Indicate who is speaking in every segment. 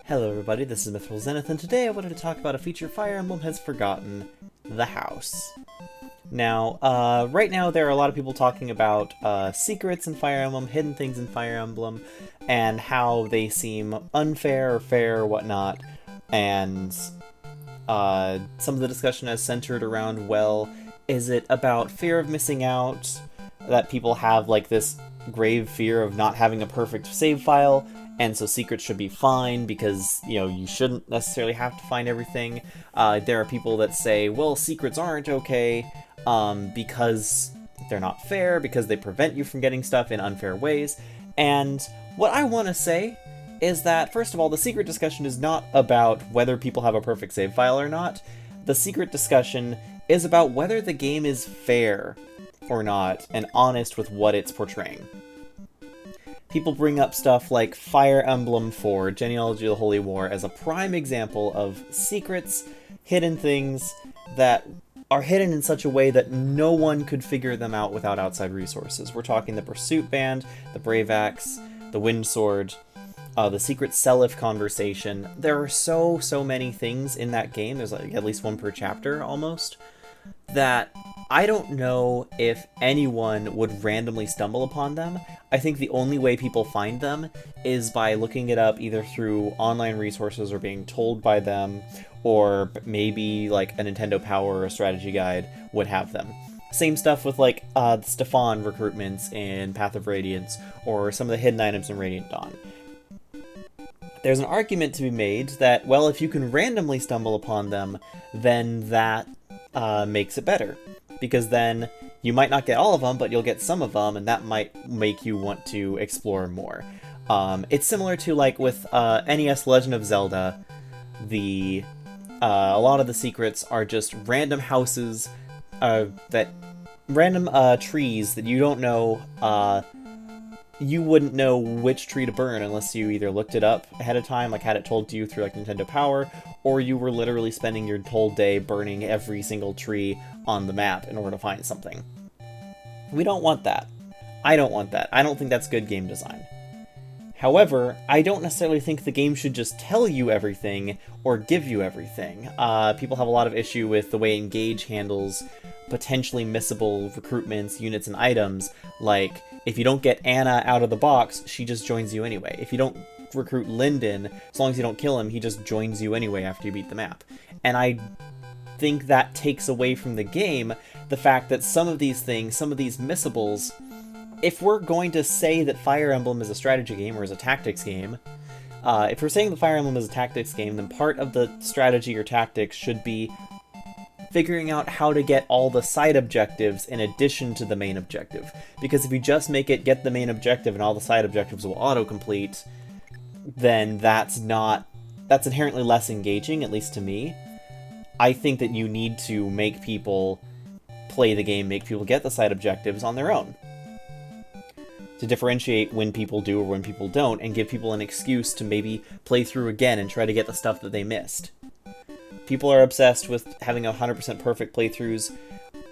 Speaker 1: Hello everybody, this is Missable Zenith, and today I wanted to talk about a feature Fire Emblem has forgotten, the house. Now, right now there are a lot of people talking about secrets in Fire Emblem, hidden things in Fire Emblem, and how they seem unfair or fair or whatnot, and some of the discussion has centered around, well, is it about fear of missing out, that people have like this grave fear of not having a perfect save file, and so secrets should be fine because, you know, you shouldn't necessarily have to find everything. There are people that say, well, secrets aren't okay because they're not fair, because they prevent you from getting stuff in unfair ways. And what I want to say is that, first of all, the secret discussion is not about whether people have a perfect save file or not. The secret discussion is about whether the game is fair or not and honest with what it's portraying. People bring up stuff like Fire Emblem 4, Genealogy of the Holy War, as a prime example of secrets, hidden things that are hidden in such a way that no one could figure them out without outside resources. We're talking the Pursuit Band, the Brave Axe, the Wind Sword, the Secret Seliph conversation. There are so many things in that game, there's like at least one per chapter almost, that I don't know if anyone would randomly stumble upon them. I think the only way people find them is by looking it up either through online resources or being told by them, or maybe like a Nintendo Power or a strategy guide would have them. Same stuff with like the Stefan recruitments in Path of Radiance, or some of the hidden items in Radiant Dawn. There's an argument to be made that, well, if you can randomly stumble upon them, then that makes it better. Because then you might not get all of them, but you'll get some of them, and that might make you want to explore more. It's similar to, like, with NES Legend of Zelda, a lot of the secrets are just random houses, random trees that you don't know, you wouldn't know which tree to burn unless you either looked it up ahead of time, like had it told to you through like Nintendo Power, or you were literally spending your whole day burning every single tree on the map in order to find something. We don't want that. I don't want that. I don't think that's good game design. However, I don't necessarily think the game should just tell you everything or give you everything. People have a lot of issue with the way Engage handles potentially missable recruitments, units, and items. Like, if you don't get Anna out of the box, she just joins you anyway. If you don't recruit Lyndon, as long as you don't kill him, he just joins you anyway after you beat the map. And I think that takes away from the game the fact that some of these things, some of these missables, if we're going to say that Fire Emblem is a strategy game or is a tactics game, if we're saying that Fire Emblem is a tactics game, then part of the strategy or tactics should be figuring out how to get all the side objectives in addition to the main objective. Because if you just make it get the main objective and all the side objectives will auto-complete, then that's inherently less engaging, at least to me. I think that you need to make people play the game, make people get the side objectives on their own, to differentiate when people do or when people don't, and give people an excuse to maybe play through again and try to get the stuff that they missed. People are obsessed with having 100% perfect playthroughs,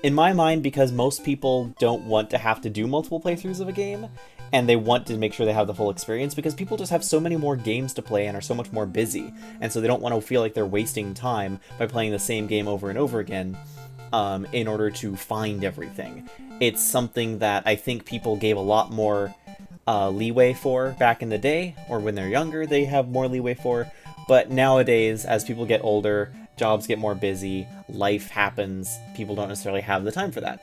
Speaker 1: in my mind, because most people don't want to have to do multiple playthroughs of a game, and they want to make sure they have the full experience, because people just have so many more games to play and are so much more busy, and so they don't want to feel like they're wasting time by playing the same game over and over again in order to find everything. It's something that I think people gave a lot more leeway for back in the day, or when they're younger they have more leeway for, but nowadays, as people get older, jobs get more busy, life happens, people don't necessarily have the time for that.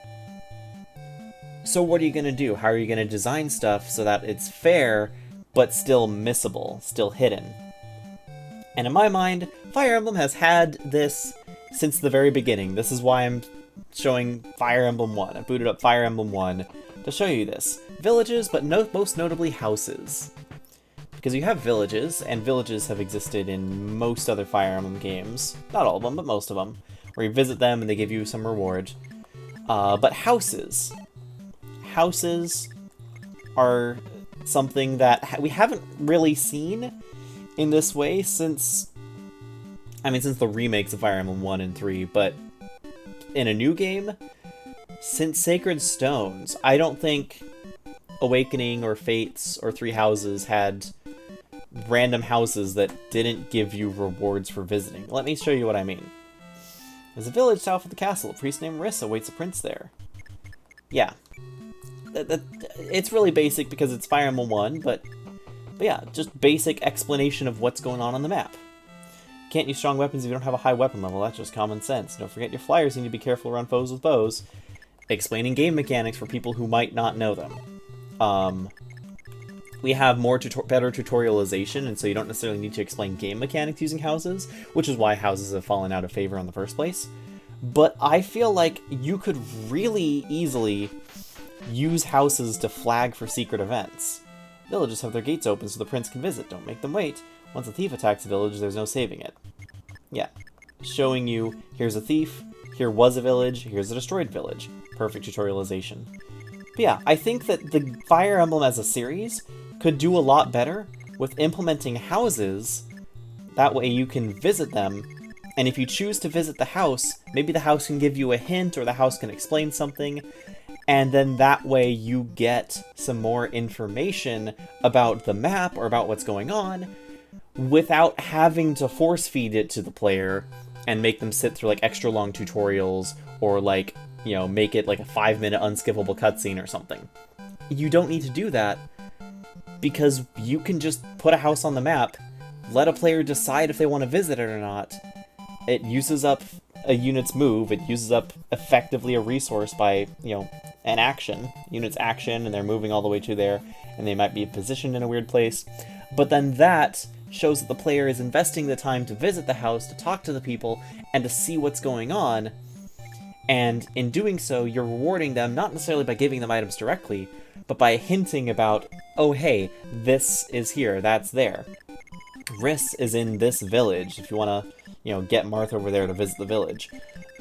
Speaker 1: So what are you going to do? How are you going to design stuff so that it's fair, but still missable, still hidden? And in my mind, Fire Emblem has had this since the very beginning. This is why I'm showing Fire Emblem 1. I booted up Fire Emblem 1 to show you this. Villages, but most notably houses. Because you have villages, and villages have existed in most other Fire Emblem games. Not all of them, but most of them. Where you visit them and they give you some reward. But houses. Houses are something that we haven't really seen in this way since the remakes of Fire Emblem 1 and 3, but in a new game, since Sacred Stones, I don't think Awakening or Fates or Three Houses had random houses that didn't give you rewards for visiting. Let me show you what I mean. There's a village south of the castle. A priest named Riss awaits a prince there. Yeah. It's really basic because it's Fire Emblem 1, but yeah, just basic explanation of what's going on the map. Can't use strong weapons if you don't have a high weapon level. That's just common sense. Don't forget your flyers need to be careful around foes with bows. Explaining game mechanics for people who might not know them. We have better tutorialization, and so you don't necessarily need to explain game mechanics using houses, which is why houses have fallen out of favor in the first place. But I feel like you could really easily use houses to flag for secret events. Villages have their gates open so the prince can visit. Don't make them wait. Once a thief attacks a village, there's no saving it. Yeah. Showing you, here's a thief, here was a village, here's a destroyed village. Perfect tutorialization. But yeah, I think that the Fire Emblem as a series could do a lot better with implementing houses. That way you can visit them, and if you choose to visit the house, maybe the house can give you a hint or the house can explain something, and then that way you get some more information about the map or about what's going on without having to force feed it to the player and make them sit through like extra long tutorials or like, you know, make it like a 5-minute unskippable cutscene or something. You don't need to do that because you can just put a house on the map, let a player decide if they want to visit it or not. It uses up a unit's move, it uses up effectively a resource by, you know, an action. Unit's action, and they're moving all the way to there, and they might be positioned in a weird place. But then that shows that the player is investing the time to visit the house, to talk to the people, and to see what's going on. And in doing so, you're rewarding them not necessarily by giving them items directly, but by hinting about, oh hey, this is here, that's there. Riss is in this village, if you want to, you know, get Marth over there to visit the village.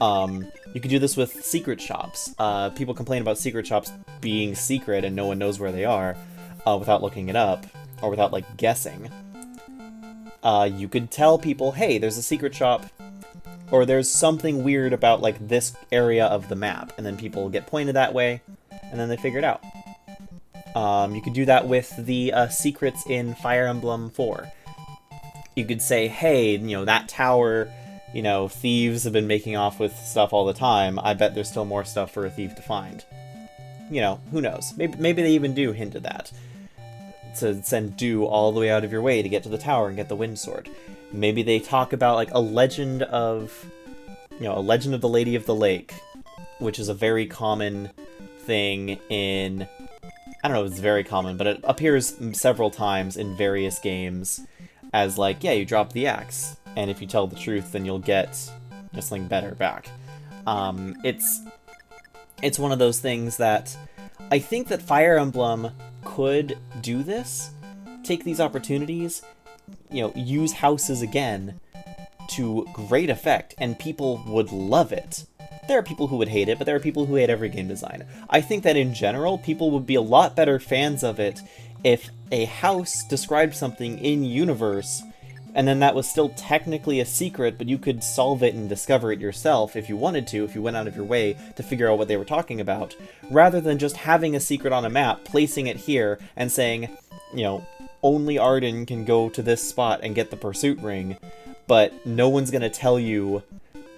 Speaker 1: You could do this with secret shops. People complain about secret shops being secret and no one knows where they are without looking it up, or without, like, guessing. You could tell people, hey, there's a secret shop, or there's something weird about, like, this area of the map, and then people get pointed that way, and then they figure it out. You could do that with the secrets in Fire Emblem 4. You could say, hey, you know, that tower, you know, thieves have been making off with stuff all the time. I bet there's still more stuff for a thief to find. You know, who knows? Maybe they even do hint at that. To send Dew all the way out of your way to get to the tower and get the wind sword. Maybe they talk about, like, a legend of, you know, a legend of the Lady of the Lake, which is a very common thing in, I don't know if it's very common, but it appears several times in various games as, like, yeah, you drop the axe, and if you tell the truth, then you'll get something better back. It's one of those things that I think that Fire Emblem could do this, take these opportunities, you know, use houses again to great effect, and people would love it. There are people who would hate it, but there are people who hate every game design. I think that in general, people would be a lot better fans of it if a house described something in-universe, and then that was still technically a secret, but you could solve it and discover it yourself if you wanted to, if you went out of your way to figure out what they were talking about, rather than just having a secret on a map, placing it here, and saying, you know, only Arden can go to this spot and get the pursuit ring, but no one's gonna tell you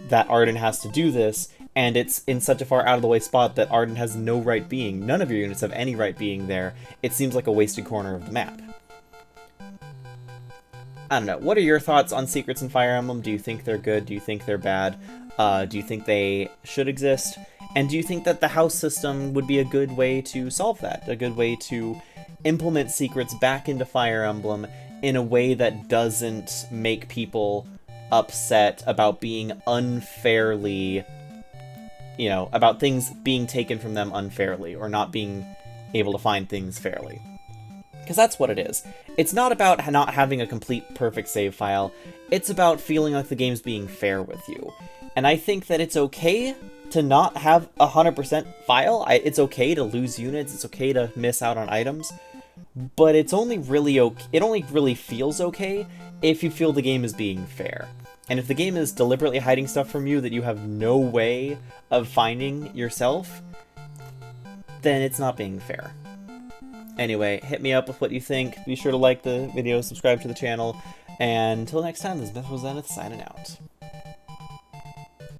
Speaker 1: that Arden has to do this, and it's in such a far out-of-the-way spot that Arden has no right being. None of your units have any right being there. It seems like a wasted corner of the map. I don't know. What are your thoughts on secrets in Fire Emblem? Do you think they're good? Do you think they're bad? Do you think they should exist? And do you think that the house system would be a good way to solve that? A good way to implement secrets back into Fire Emblem in a way that doesn't make people upset about being unfairly, you know, about things being taken from them unfairly, or not being able to find things fairly. Because that's what it is. It's not about not having a complete perfect save file, it's about feeling like the game's being fair with you. And I think that it's okay to not have a 100% file. It's okay to lose units, it's okay to miss out on items, but it's only really it only really feels okay if you feel the game is being fair. And if the game is deliberately hiding stuff from you that you have no way of finding yourself, then it's not being fair. Anyway, hit me up with what you think. Be sure to like the video, subscribe to the channel, and until next time, this is Missable signing out.